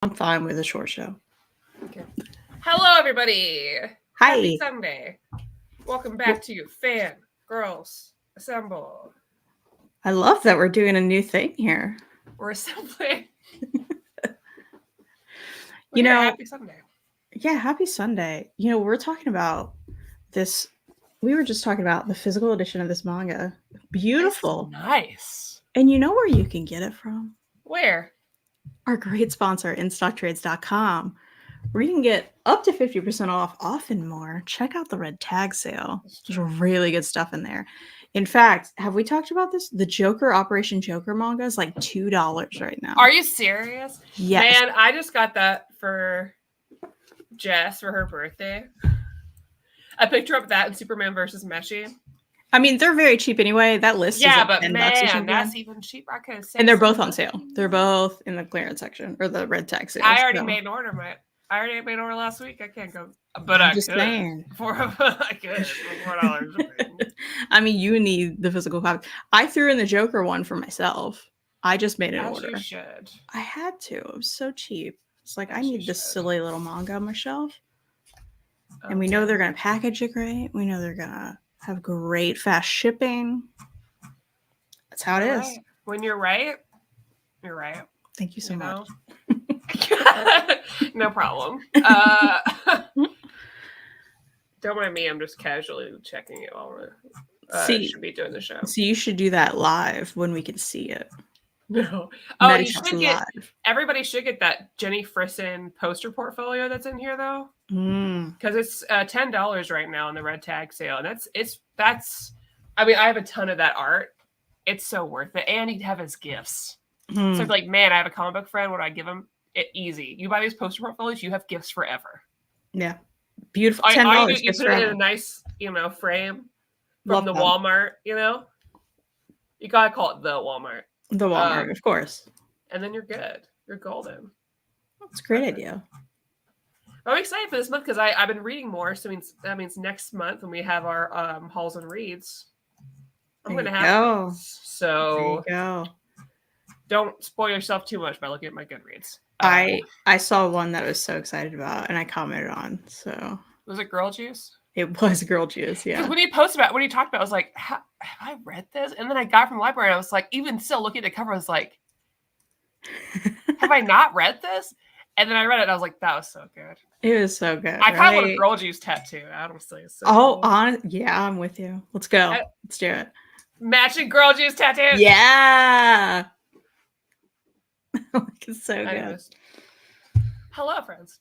I'm fine with a short show. Okay. Hello, everybody. Hi. Happy Sunday. Welcome back to Fangirlz Assemble. I love that we're doing a new thing here. We're assembling. Happy Sunday. Yeah, happy Sunday. We're talking about this. We were just talking about the physical edition of this manga. Beautiful. It's nice. And you know where you can get it from? Where? Our great sponsor, InStockTrades.com, where you can get up to 50% off and more. Check out the red tag sale. There's really good stuff in there. In fact, have we talked about this? The Joker, Operation Joker manga is like $2 right now. Are you serious? Yes. Man, I just got that for Jess for her birthday. I picked her up that and Superman versus Meshi. I mean, they're very cheap anyway. That list is like but $10 man, that's even cheaper. I could have said. And they're both on sale. They're both in the clearance section or the red tag sale. I already made an order, mate. I already made an order last week. I can't go, but I could. Saying. I could for $4. I mean, you need the physical copy. I threw in the Joker one for myself. I just made an order. You should. I had to. It was so cheap. It's like I need this silly little manga on my shelf, and we know they're gonna package it great. We know they're gonna have great fast shipping. That's how it is. Right. When you're right, you're right. Thank you so much. No problem. Don't mind me. I'm just casually checking it while we should be doing the show. So you should do that live when we can see it. No. Oh, you should get. Everybody should get that Jenny Frisson poster portfolio that's in here though, because it's $10 right now on the red tag sale, and that's. I mean, I have a ton of that art. It's so worth it, and he'd have his gifts. So it's like, man, I have a comic book friend. What do I give him? Easy. You buy these poster portfolios, you have gifts forever. Yeah, beautiful. $10. You put it in a nice, frame from the Walmart. You gotta call it the Walmart. The Walmart, of course. And then you're good. You're golden. That's a great idea. I'm excited for this month because I've been reading more. So that means next month when we have our hauls and reads, I'm going to have these. So there you go. Don't spoil yourself too much by looking at my Goodreads. I saw one that I was so excited about, and I commented on. So was it Girl Juice? It was Girl Juice, yeah. When you talked about, I was like, have I read this? And then I got it from the library, and I was like, even still looking at the cover, I was like, have I not read this? And then I read it, and I was like, that was so good. It was so good. I kind of want a Girl Juice tattoo, honestly. So cool. Yeah, I'm with you. Let's go. Let's do it. Matching Girl Juice tattoo. Yeah. It's so good. Hello, friends.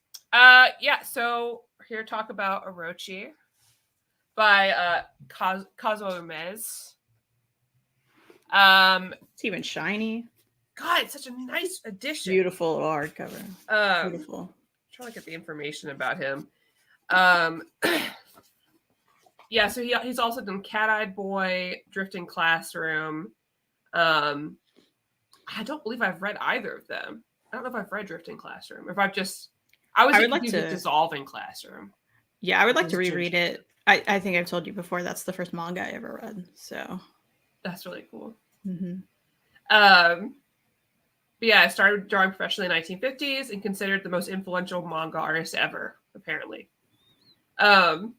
So we're here to talk about Orochi by Kazuo Umezu. It's even shiny. God, it's such a nice addition. Beautiful hardcover. Beautiful. I'm trying to get the information about him. So he's also done Cat-Eyed Boy, Drifting Classroom. I don't believe I've read either of them. I don't know if I've read Drifting Classroom. If I would like to Dissolving Classroom. Yeah, I would like to reread it. I think I've told you before, that's the first manga I ever read. So that's really cool. Mm-hmm. I started drawing professionally in the 1950s and considered the most influential manga artist ever, apparently. Horror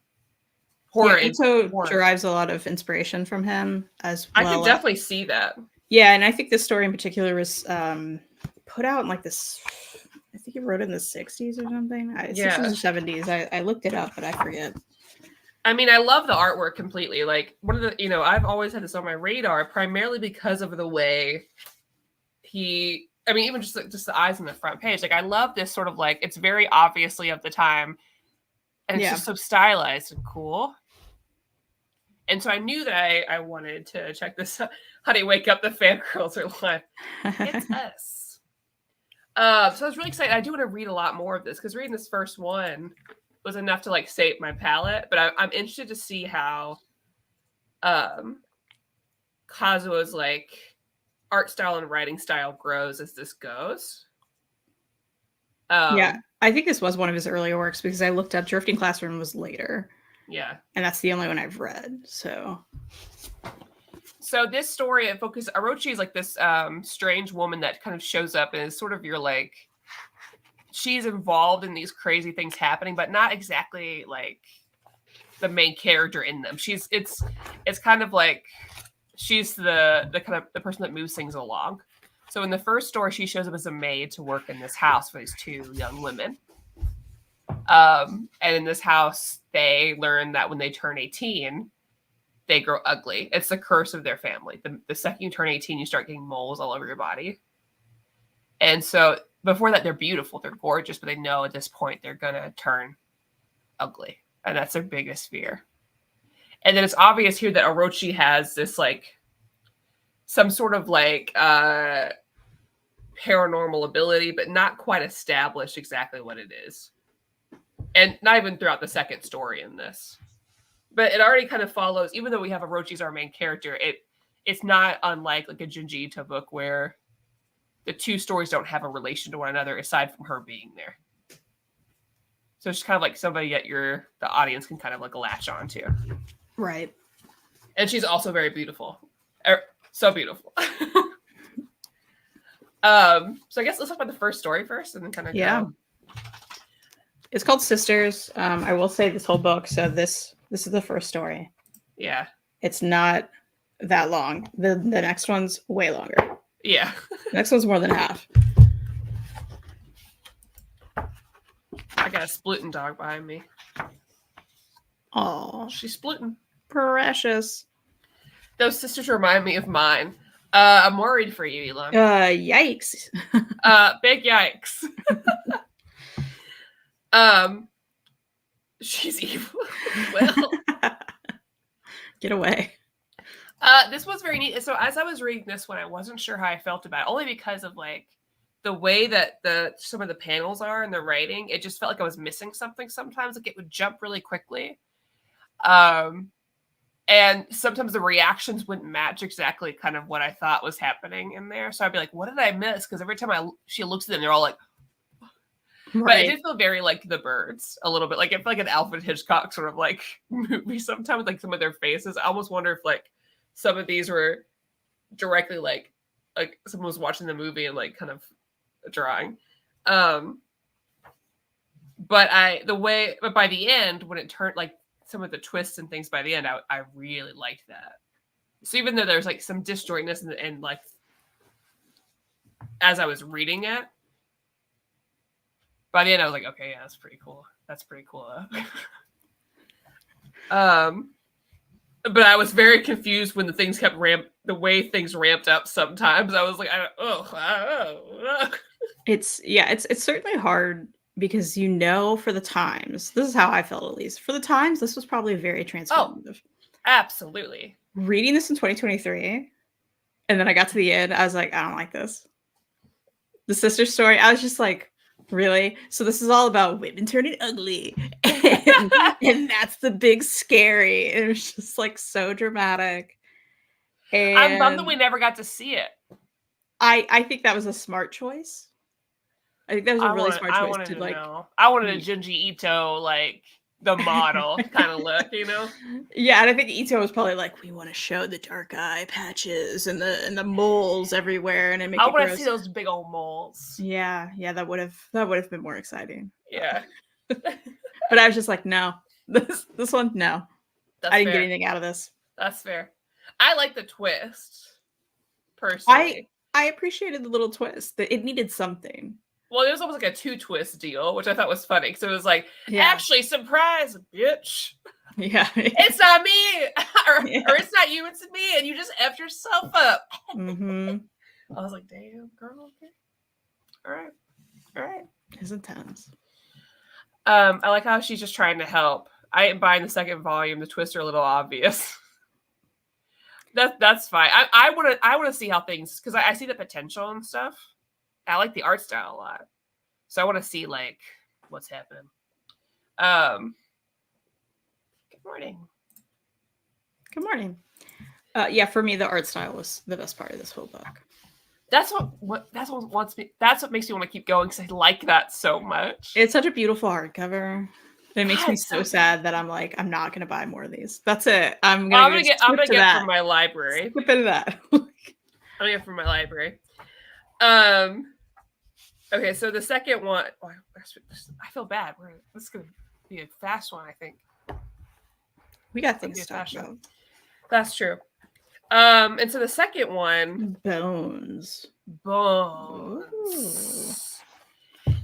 derives a lot of inspiration from him as well. I can definitely see that. Yeah, and I think this story in particular was put out in like this, I think he wrote it in the 60s or something. 60s or 70s. I looked it up, but I forget. I mean, I love the artwork completely. Like, one of the, I've always had this on my radar, primarily because of the way even just the eyes on the front page. Like, I love this sort of like, it's very obviously of the time, and it's just so stylized and cool. And so I knew that I wanted to check this out. Honey, wake up, the fangirls are live. It's us. So I was really excited. I do want to read a lot more of this, because reading this first one was enough to like save my palate. But I'm interested to see how Kazuo's like art style and writing style grows as this goes. I think this was one of his earlier works, because I looked up Drifting Classroom was later. Yeah. And that's the only one I've read. So this story, it focuses, Orochi is like this strange woman that kind of shows up and is sort of your like she's involved in these crazy things happening, but not exactly like the main character in them. It's kind of like she's the kind of the person that moves things along. So in the first story, she shows up as a maid to work in this house for these two young women. And in this house, they learn that when they turn 18, they grow ugly. It's the curse of their family. The second you turn 18, you start getting moles all over your body. And so before that, they're beautiful, they're gorgeous, but they know at this point they're going to turn ugly. And that's their biggest fear. And then it's obvious here that Orochi has this like some sort of like paranormal ability, but not quite established exactly what it is. And not even throughout the second story in this. But it already kind of follows, even though we have Orochi as our main character, it's not unlike like a Junji Ito book where the two stories don't have a relation to one another aside from her being there. So it's kind of like somebody that the audience can kind of like latch on to. Right. And she's also very beautiful. So beautiful. So I guess let's talk about the first story first and then kind of go. It's called Sisters. I will say this whole book. So this is the first story. Yeah. It's not that long. The next one's way longer. Yeah. The next one's more than half. I got a splitting dog behind me. Oh, she's splitting. Precious. Those sisters remind me of mine. I'm worried for you, Elon. Yikes. Big yikes. She's evil. Well, get away. This was very neat. So as I was reading this one, I wasn't sure how I felt about it, only because of like the way that some of the panels are and the writing. It just felt like I was missing something sometimes. Like it would jump really quickly. And sometimes the reactions wouldn't match exactly kind of what I thought was happening in there. So I'd be like, what did I miss? Because every time she looks at them, they're all like, right. But it did feel very like The Birds a little bit. Like it felt like an Alfred Hitchcock sort of like movie sometimes, like some of their faces. I almost wonder if like some of these were directly like someone was watching the movie and like kind of drawing. But by the end, when it turned like some of the twists and things by the end, I really liked that. So even though there's like some disjointness and like as I was reading it, by the end I was like, okay, yeah, that's pretty cool. That's pretty cool. But I was very confused when the things the way things ramped up sometimes. I was like, It's certainly hard because for the times, this is how I felt at least. For the times, this was probably very transformative. Oh, absolutely. Reading this in 2023, and then I got to the end, I was like, I don't like this. The sister story, I was just like, really? So this is all about women turning ugly. And that's the big scary. And it was just like so dramatic. And I'm bummed that we never got to see it. I think that was a smart choice. I think that was a really smart choice to like. I wanted a Junji Ito like the model kind of look, you know? Yeah, and I think Ito was probably like, we want to show the dark eye patches and the moles everywhere, and I want to see those big old moles. Yeah, that would have been more exciting. Yeah, but I was just like, no, this one, no. I didn't get anything out of this. That's fair. I like the twist. Personally, I appreciated the little twist. That it needed something. Well, it was almost like a 2-twist deal, which I thought was funny. So it was like, actually, surprise, bitch. Yeah. It's not me. Or it's not you, it's me. And you just effed yourself up. Mm-hmm. I was like, damn, girl. Okay. All right. It's intense. I like how she's just trying to help. I am buying the second volume. The twists are a little obvious. That's fine. I want to see how things, because I see the potential and stuff. I like the art style a lot. So I want to see like what's happening. Good morning. Good morning. Yeah, for me the art style was the best part of this whole book. That's what makes me want to keep going, because I like that so much. It's such a beautiful hardcover. It makes me so sad that I'm like, I'm not gonna buy more of these. That's it. I'm gonna get from my library. Skip into that. I'm gonna get from my library. Okay, so the second one, I feel bad. This is gonna be a fast one, I think. We got things to talk about. That's true. And so the second one, Bones. Ooh.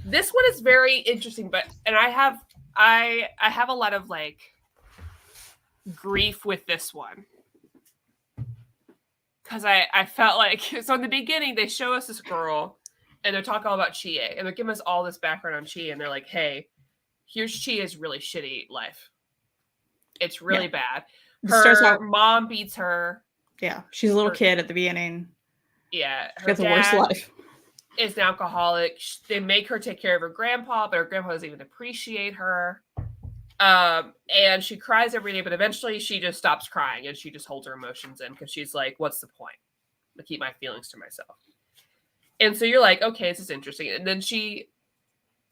This one is very interesting, and I have a lot of like grief with this one. Because I felt like, so in the beginning, they show us this girl, and they're talking all about Chie, and they're giving us all this background on Chie, and they're like, hey, here's Chie's really shitty life. It's really bad. Her mom beats her. Yeah, she's a little kid at the beginning. Yeah. She got the worst life. Is an alcoholic. They make her take care of her grandpa, but her grandpa doesn't even appreciate her. And she cries every day, but eventually she just stops crying and she just holds her emotions in because she's like, what's the point? I keep my feelings to myself. And so you're like, okay, this is interesting. And then she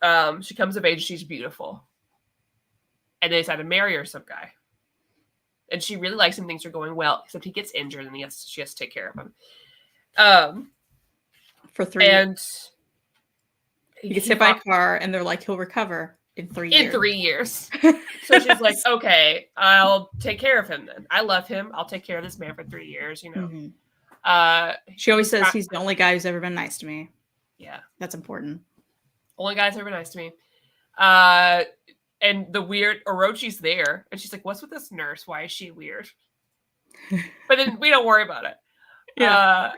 comes of age, she's beautiful. And they decide to marry her some guy. And she really likes him, things are going well, except he gets injured and she has to take care of him. For 3 years. He gets hit by a car and they're like, he'll recover. In 3 years. In 3 years. So she's like, okay, I'll take care of him then. I love him. I'll take care of this man for 3 years, you know. Mm-hmm. She always says he's the only guy who's ever been nice to me. Yeah. That's important. Only guy's ever been nice to me. And the weird Orochi's there. And she's like, what's with this nurse? Why is she weird? But then we don't worry about it. Yeah.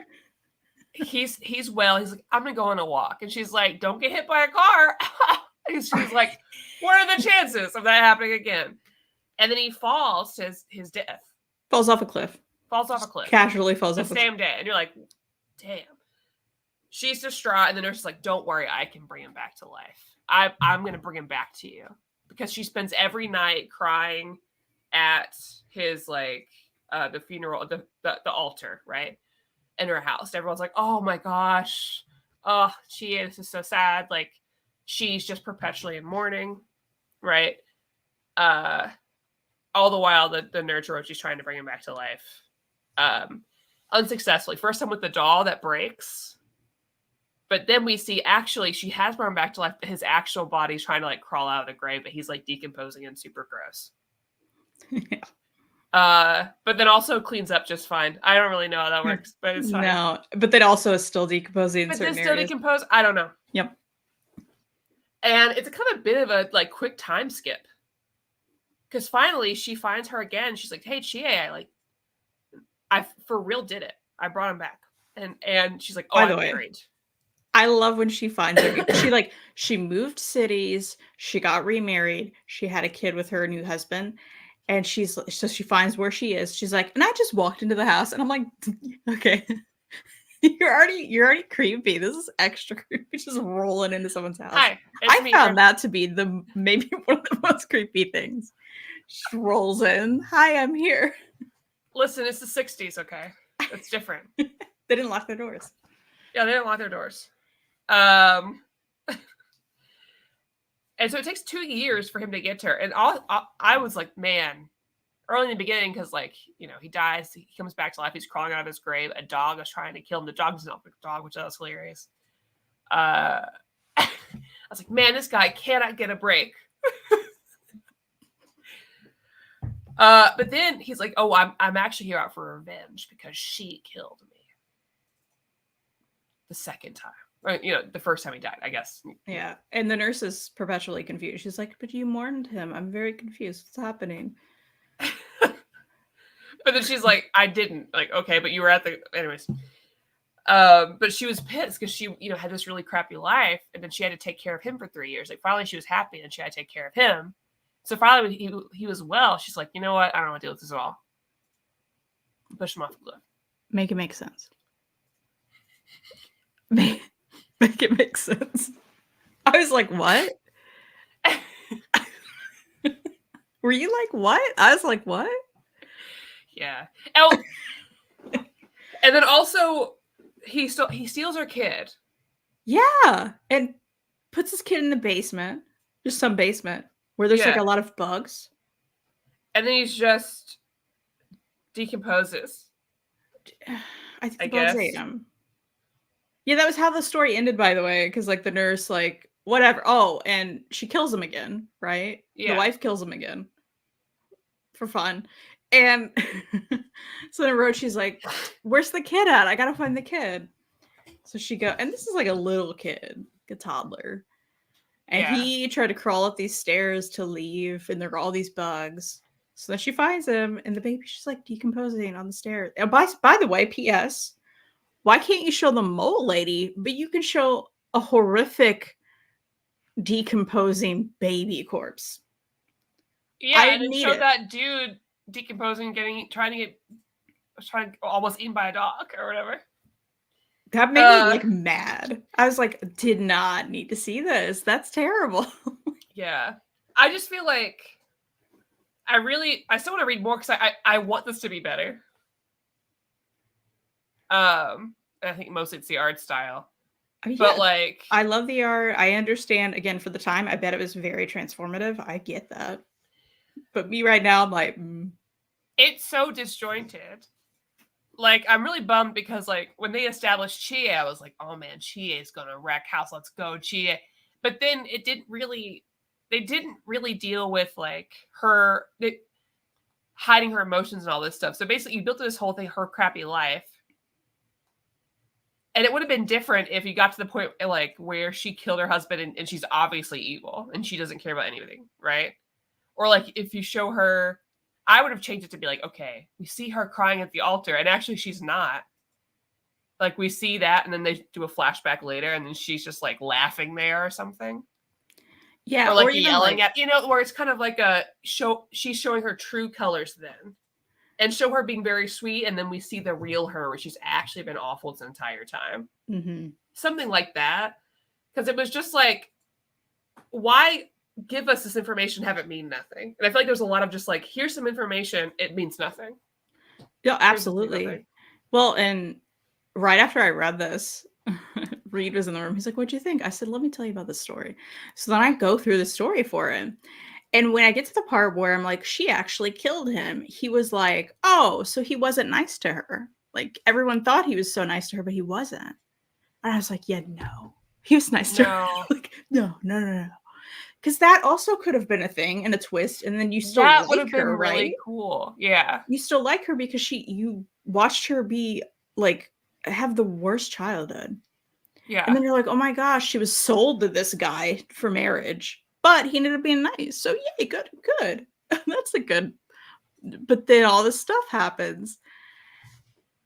He's well. He's like, I'm going to go on a walk. And she's like, don't get hit by a car. She's like, what are the chances of that happening again? And then he falls to his death. Falls off a cliff. Casually falls off the same day. And you're like, damn. She's distraught. And the nurse is like, don't worry. I can bring him back to life. I'm going to bring him back to you. Because she spends every night crying at his, like, the funeral, the altar, right? In her house. Everyone's like, oh my gosh. Oh, this is so sad. Like, she's just perpetually in mourning, right? All the while, the nerd Orochi's trying to bring him back to life. Unsuccessfully. First time with the doll that breaks. But then we see, actually, she has brought him back to life, but his actual body's trying to, like, crawl out of the grave, but he's, like, decomposing and super gross. Yeah. But then also cleans up just fine. I don't really know how that works, but it's fine. No, but then also is still decomposing in certain areas. But then still decompose? I don't know. Yep. And it's a kind of bit of a like quick time skip. Because finally she finds her again. She's like, hey, Chie, I for real did it. I brought him back. And she's like, oh, I'm married. I love when she finds her. She moved cities. She got remarried. She had a kid with her new husband. And she finds where she is. She's like, and I just walked into the house. And I'm like, okay. You're already creepy. This is extra creepy. Just rolling into someone's house. Hi, I found that to be maybe one of the most creepy things. She rolls in. Hi, I'm here. Listen, it's the 60s, okay? It's different. They didn't lock their doors. Yeah, they didn't lock their doors. And so it takes 2 years for him to get to her. And I was like, man, early in the beginning, because, like, you know, he dies, he comes back to life, he's crawling out of his grave, a dog is trying to kill him. The dog's not a dog, which was hilarious. I was like, man, this guy cannot get a break. But then he's like, oh, I'm actually here out for revenge because she killed me. The second time. Or, you know, the first time he died, I guess. Yeah. And the nurse is perpetually confused. She's like, but you mourned him. I'm very confused. What's happening? But then she's like, I didn't. Like, okay, but you were at the... Anyways. But she was pissed because she, you know, had this really crappy life. And then she had to take care of him for 3 years. Like, finally she was happy and she had to take care of him. So finally when he was well, she's like, you know what? I don't want to deal with this at all. Push him off the cliff. Make it make sense. Make it make sense. I was like, what? Were you like, what? I was like, what? Yeah. Oh, and then also he steals her kid. Yeah. And puts his kid in the basement. Just some basement where there's like a lot of bugs. And then he's just decomposes. I think the bugs ate him. Yeah, that was how the story ended, by the way, because like the nurse, like whatever. Oh, and she kills him again, right? The Yeah. wife kills him again for fun, and so then Orochi's like, "Where's the kid at? I gotta find the kid." So she go, and this is like a little kid, a toddler, and Yeah. he tried to crawl up these stairs to leave, and there are all these bugs. So then she finds him, and the baby's just like decomposing on the stairs. And by the way, P.S. Why can't you show the mole lady, but you can show a horrific decomposing baby corpse? Yeah, I and it need showed it. that dude decomposing, trying to almost eaten by a dog or whatever. That made me like mad. I was like, did not need to see this. That's terrible. Yeah. I just feel like I still want to read more because I want this to be better. I think mostly it's the art style. I mean, but yeah, like I love the art. I understand, again, for the time, I bet it was very transformative. I get that. But me right now, I'm like, it's so disjointed. Like, I'm really bummed because like when they established Chie, I was like, oh man, Chie is gonna wreck house. Let's go, Chie. But then they didn't really deal with like hiding her emotions and all this stuff. So basically you built this whole thing, her crappy life. And it would have been different if you got to the point like where she killed her husband and she's obviously evil and she doesn't care about anything, right? Or like if you show her, I would have changed it to be like, okay, we see her crying at the altar and actually she's not. Like we see that and then they do a flashback later and then she's just like laughing there or something. yeah, Or like even yelling at, where it's kind of like a show, she's showing her true colors then. And show her being very sweet, and then we see the real her, where she's actually been awful this entire time. Mm-hmm. Something like that. Because it was just like, why give us this information, have it mean nothing? And I feel like there's a lot of just like, here's some information, it means nothing. Yeah, absolutely. Well, and right after I read this, Reed was in the room. He's like, "What'd you think?" I said, "Let me tell you about the story." So then I go through the story for him. And when I get to the part where I'm like, she actually killed him, he was like, oh, so he wasn't nice to her. Like everyone thought he was so nice to her, but he wasn't. And I was like, yeah, no. He was nice to her. Like, no. Because that also could have been a thing and a twist, and then you still that would have like been her, really right? cool. Yeah. You still like her because you watched her be like have the worst childhood. Yeah. And then you're like, oh my gosh, she was sold to this guy for marriage. But he ended up being nice. So yay, good. That's a good. But then all this stuff happens.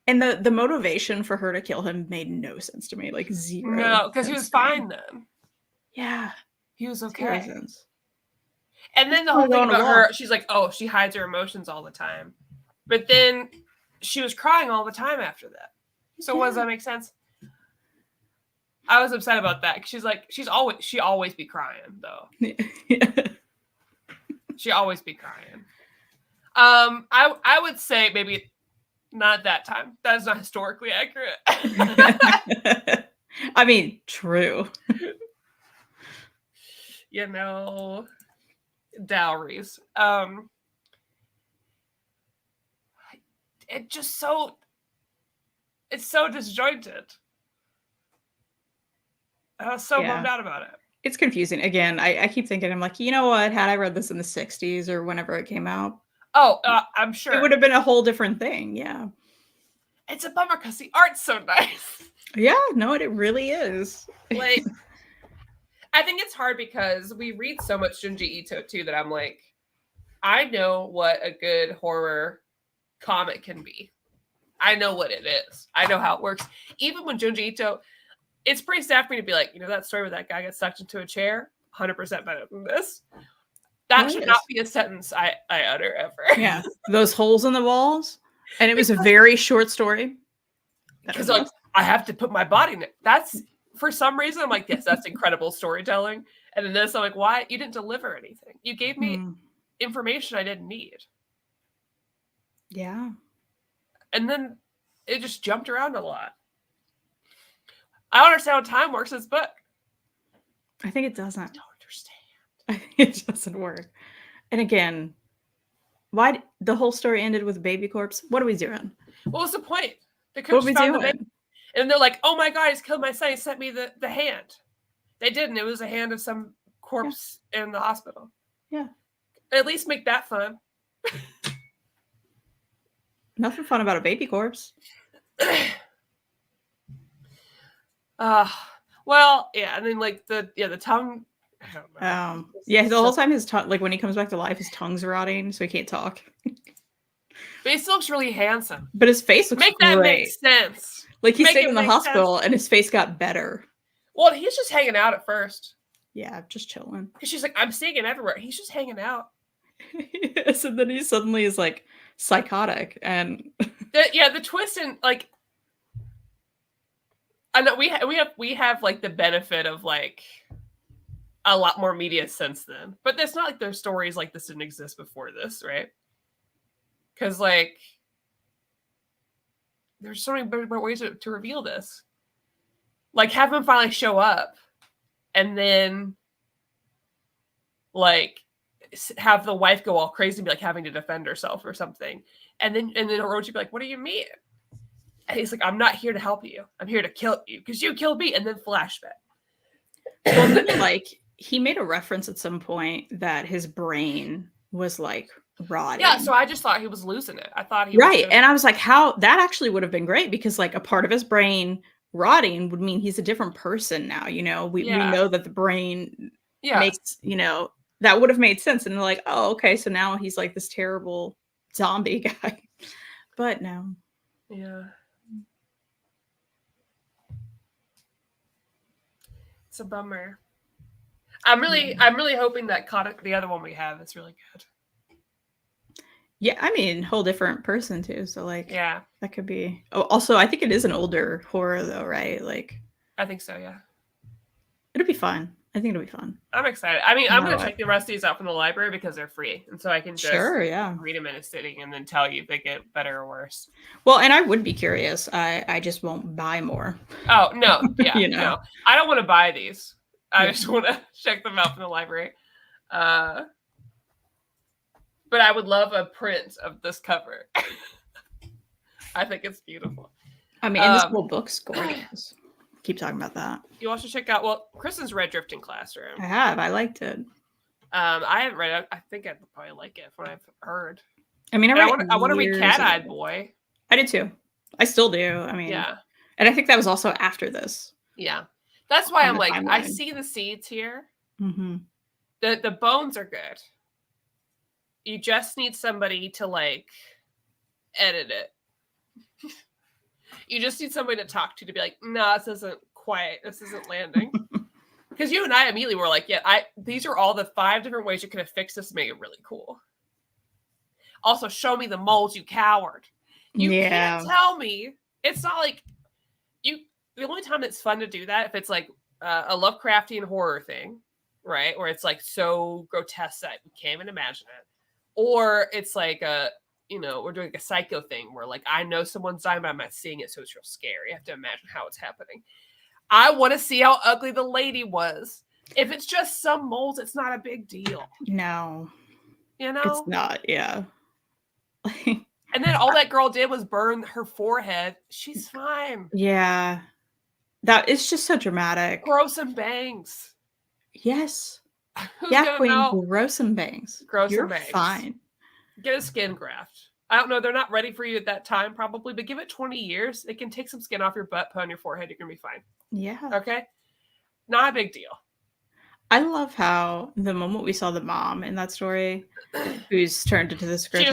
And the motivation for her to kill him made no sense to me. Like zero. No, because he was fine then. Yeah. He was okay. Sense. And then the whole thing about her, she's like, oh, she hides her emotions all the time. But then she was crying all the time after that. So what does that make sense? I was upset about that. She's like, she always be crying though. Yeah. She always be crying. I would say maybe not that time. That is not historically accurate. I mean, true. Dowries. It's so disjointed. I was so bummed out about it. It's confusing. Again, I keep thinking, I'm like, you know what? Had I read this in the 60s or whenever it came out, I'm sure it would have been a whole different thing. Yeah. It's a bummer because the art's so nice. Yeah, no, it really is. Like, I think it's hard because we read so much Junji Ito too that I'm like, I know what a good horror comic can be. I know what it is. I know how it works. Even when Junji Ito, it's pretty sad for me to be like, that story where that guy gets sucked into a chair, 100% better than this. That should not be a sentence I utter ever. Yeah, those holes in the walls, and it was a very short story. Because like, I have to put my body in it. That's, for some reason, I'm like, yes, that's incredible storytelling. And then this, I'm like, why? You didn't deliver anything. You gave me information I didn't need. Yeah. And then it just jumped around a lot. I don't understand how time works in this book. I think it doesn't. I don't understand. I think it doesn't work. And again, why the whole story ended with a baby corpse? What are we doing? What was the point? What are we doing? And they're like, oh my God, he's killed my son. He sent me the hand. They didn't. It was a hand of some corpse in the hospital. Yeah. At least make that fun. Nothing fun about a baby corpse. Well, yeah, and then like the tongue. I don't know. Yeah, the whole time his tongue, like when he comes back to life, his tongue's rotting, so he can't talk. But he still looks really handsome. But his face looks great. That make sense. Like he stayed in the hospital and his face got better. Well, he's just hanging out at first. Yeah, just chilling. Because she's like, I'm seeing him everywhere. He's just hanging out. Yes, and then he suddenly is like psychotic and the twist in like I know we have like the benefit of like a lot more media since then. But it's not like there's stories like this didn't exist before this, right? Because like there's so many better ways to reveal this. Like have him finally show up and then like have the wife go all crazy and be like having to defend herself or something. And then Orochi be like, what do you mean? And he's like, I'm not here to help you. I'm here to kill you because you killed me. And then flashback. Well, like he made a reference at some point that his brain was like rotting. Yeah, so I just thought he was losing it. I thought he was and I was like, how that actually would have been great because like a part of his brain rotting would mean he's a different person now. You know, we know that the brain makes, you know, that would have made sense. And they're like, oh, okay, so now he's like this terrible zombie guy. But no. Yeah. It's a bummer. I'm really hoping that the other one we have is really good. Yeah, I mean, whole different person too. So like, yeah, that could be. Oh, also, I think it is an older horror though, right? Like, I think so. Yeah, it'll be fun. I think it'll be fun. I'm excited. I mean, I'm gonna check the rest of these out from the library because they're free, and so I can just read them in a sitting and then tell you if they get better or worse. Well, and I would be curious. I just won't buy more. Oh no, yeah, no, I don't want to buy these. I just want to check them out from the library. But I would love a print of this cover. I think it's beautiful. I mean, this whole book's gorgeous. Keep talking about that. You also check out, Kristen's read Drifting Classroom. I have. I liked it. I haven't read it. I think I'd probably like it from what I've heard. I mean, I want to read Cat-Eyed Boy. I did too. I still do. I mean, yeah. And I think that was also after this. Yeah. That's why I'm like, I see the seeds here. Mm-hmm. The bones are good. You just need somebody to like edit it. You just need somebody to talk to be like, no, this isn't landing. Because you and I immediately were like, these are all the 5 different ways you could have fixed this to make it really cool. Also, show me the moles, you coward. You can't tell me. It's not like the only time it's fun to do that if it's like a Lovecraftian horror thing, right? Or it's like so grotesque that we can't even imagine it. Or it's like we're doing a psycho thing where like I know someone's dying, but I'm not seeing it, so it's real scary. I have to imagine how it's happening. I want to see how ugly the lady was. If it's just some moles, it's not a big deal. No. You know? It's not, yeah. And then all that girl did was burn her forehead. She's fine. Yeah. That is just so dramatic. Grow some bangs. Yes. Who's Queen, grow some bangs. You're bangs. Fine. Get a skin graft. I don't know. They're not ready for you at that time, probably, but give it 20 years. It can take some skin off your butt, put on your forehead. You're going to be fine. Yeah. Okay? Not a big deal. I love how the moment we saw the mom in that story, who's turned into this grotesque,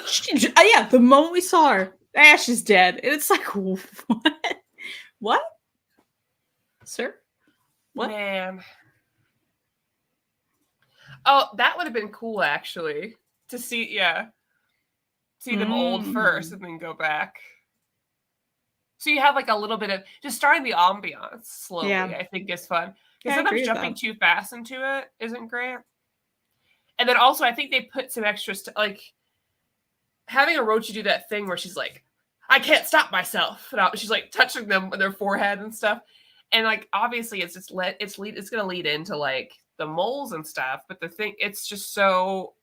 she just died. Yeah, the moment we saw her, she's dead. It's like, what? What? Sir? What? Man. Oh, that would have been cool, actually. To see, see them old first and then go back. So you have like a little bit of just starting the ambiance slowly, I think is fun. Because sometimes jumping too fast into it isn't great. And then also I think they put some extras to like having Orochi do that thing where she's like, I can't stop myself. And she's like touching them with their forehead and stuff. And like obviously it's gonna lead into like the moles and stuff, but the thing it's just so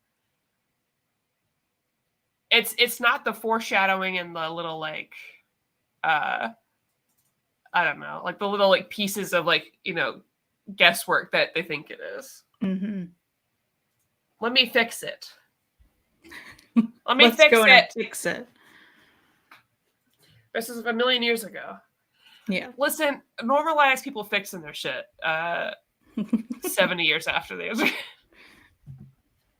it's not the foreshadowing and the little like I don't know, like the little like pieces of like, guesswork that they think it is. Mm-hmm. Let me fix it. Let's go and fix it. This is a million years ago. Yeah. Listen, normalize people fixing their shit 70 years after they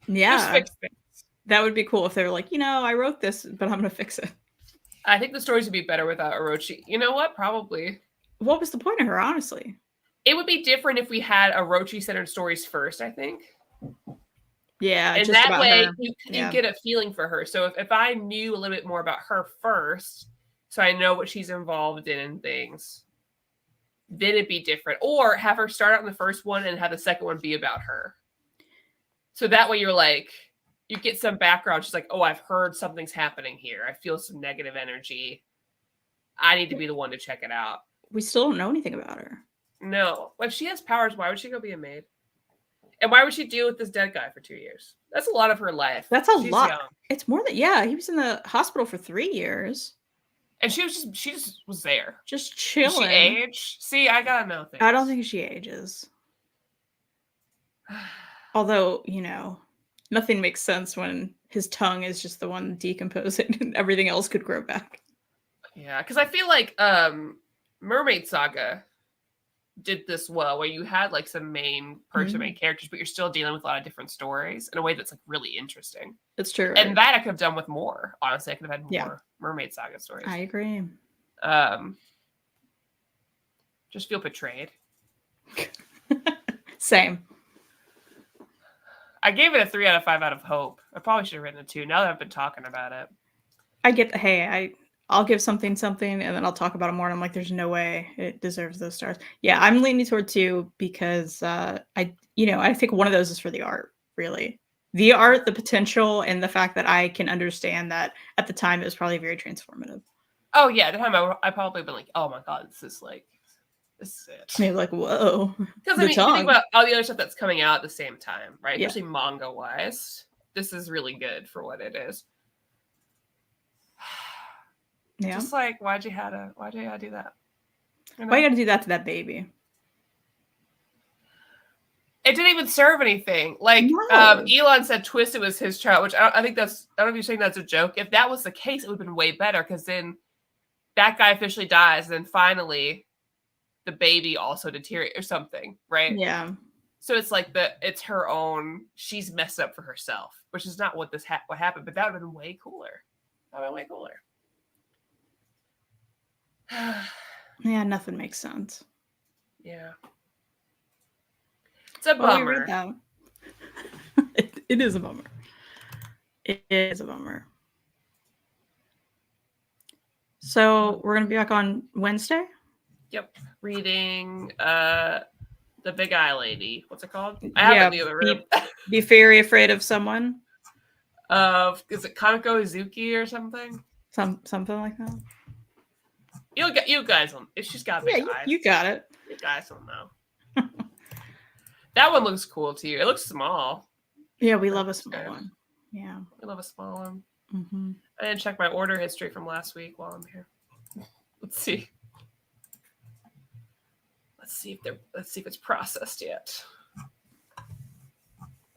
Yeah. Just fix things. That would be cool if they were like, I wrote this, but I'm going to fix it. I think the stories would be better without Orochi. You know what? Probably. What was the point of her, honestly? It would be different if we had Orochi-centered stories first, I think. Yeah. And that way you get a feeling for her. So if I knew a little bit more about her first, so I know what she's involved in and things, then it'd be different. Or have her start out in the first one and have the second one be about her. So that way you're like, you get some background. She's like, oh, I've heard something's happening here. I feel some negative energy. I need to be the one to check it out. We still don't know anything about her. No. If she has powers, why would she go be a maid? And why would she deal with this dead guy for 2 years? That's a lot of her life. That's a lot. Young. It's more than, he was in the hospital for 3 years. And she just was there. Just chilling. Did she age? See, I gotta know things. I don't think she ages. Although, nothing makes sense when his tongue is just the one decomposing and everything else could grow back. Yeah, because I feel like Mermaid Saga did this well, where you had like some main characters, but you're still dealing with a lot of different stories in a way that's like really interesting. It's true. Right? And that I could have done with more. Honestly, I could have had more Mermaid Saga stories. I agree. Just feel betrayed. Same. I gave it a 3 out of 5 out of hope. I probably should have written a 2 now that I've been talking about it. I get I'll give something, and then I'll talk about it more. And I'm like, there's no way it deserves those stars. Yeah, I'm leaning toward 2 because I think one of those is for the art, really. The art, the potential, and the fact that I can understand that at the time it was probably very transformative. Oh, yeah. At the time I probably been like, oh my God, this is it. Maybe like, whoa. Because you think about all the other stuff that's coming out at the same time, right? Yeah. Especially manga-wise. This is really good for what it is. Yeah. Just like, why'd you gotta do that? Why you gotta do that to that baby? It didn't even serve anything. Like, no. Elon said Twisted was his child, which I don't know if you're saying that's a joke. If that was the case, it would have been way better, because then that guy officially dies, and then finally the baby also deteriorates or something, right? Yeah. So it's like it's her own, she's messed up for herself, which is not what what happened, but that would have been way cooler. Yeah, nothing makes sense. Yeah. It's a bummer. It is a bummer. It is a bummer. So we're going to be back on Wednesday? Yep. Reading The Big Eye Lady. What's it called? I have it in the other room. Be very afraid of someone. Is it Kaneko Izuki or something? Something like that. You guys will. She's got big eyes. You got it. You guys will know. That one looks cool to you. It looks small. Yeah, we love a small one. Yeah, we love a small one. Mm-hmm. I didn't check my order history from last week while I'm here. Let's see. Let's see if it's processed yet.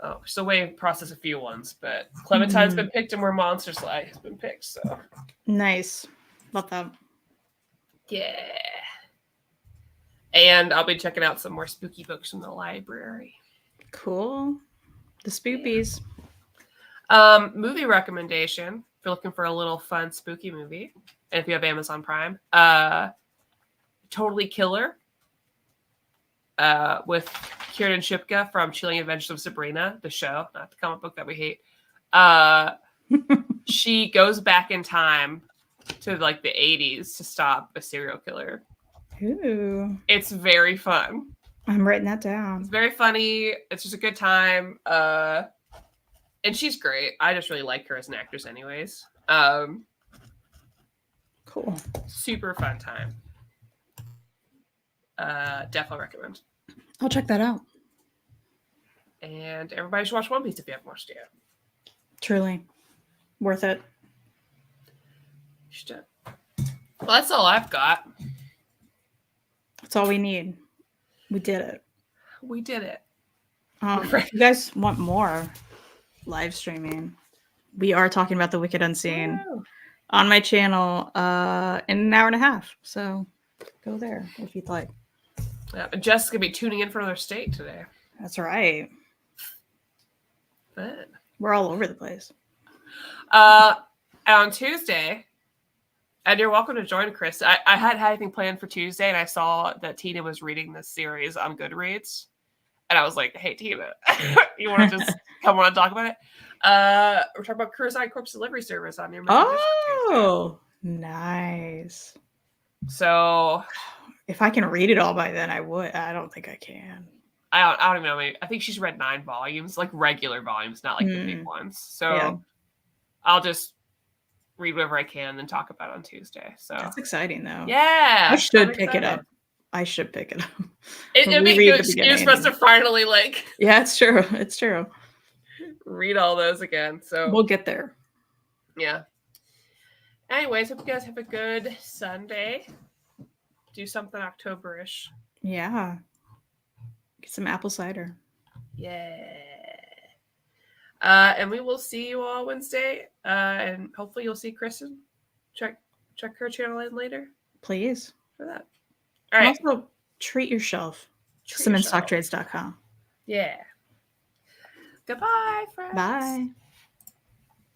Oh, we're still waiting to process a few ones, but Clementine's been picked and where Monster Slide has been picked. So nice. Love that. Yeah. And I'll be checking out some more spooky books from the library. Cool. The spoopies. Movie recommendation. If you're looking for a little fun spooky movie, and if you have Amazon Prime, Totally Killer. With Kiernan Shipka from Chilling Adventures of Sabrina, the show, not the comic book that we hate. She goes back in time to like the 80s to stop a serial killer. Ooh. It's very fun. I'm writing that down. It's very funny. It's just a good time. And she's great. I just really like her as an actress anyways. Cool. Super fun time. Definitely recommend. I'll check that out. And everybody should watch One Piece if you haven't watched it yet. Truly. Worth it. Well, that's all I've got. That's all we need. We did it. We did it. If you guys want more live streaming, we are talking about The Wicked Unseen on my channel in an hour and a half. So go there if you'd like. Yeah, Jess is going to be tuning in for another state today. That's right. But we're all over the place. On Tuesday, and you're welcome to join, Chris. I hadn't had anything planned for Tuesday, and I saw that Tina was reading this series on Goodreads. And I was like, hey, Tina, you want to just come on and talk about it? We're talking about Curbside Corpse Delivery Service on your Oh, nice. So if I can read it all by then, I would. I don't think I can. I don't even know. I think she's read 9 volumes, like regular volumes, not like the big ones. So I'll just read whatever I can and then talk about it on Tuesday. So that's exciting, though. Yeah. I should pick it up. I should pick it up. It'd be a good excuse for us to finally Yeah, it's true. It's true. Read all those again. So we'll get there. Yeah. Anyways, hope you guys have a good Sunday. Do something October-ish. Yeah. Get some apple cider. Yeah. And we will see you all Wednesday. And hopefully you'll see Kristan. Check her channel in later. Please. For that. All right. Also, treat yourself. Some in stocktrades.com. Yeah. Goodbye, friends. Bye.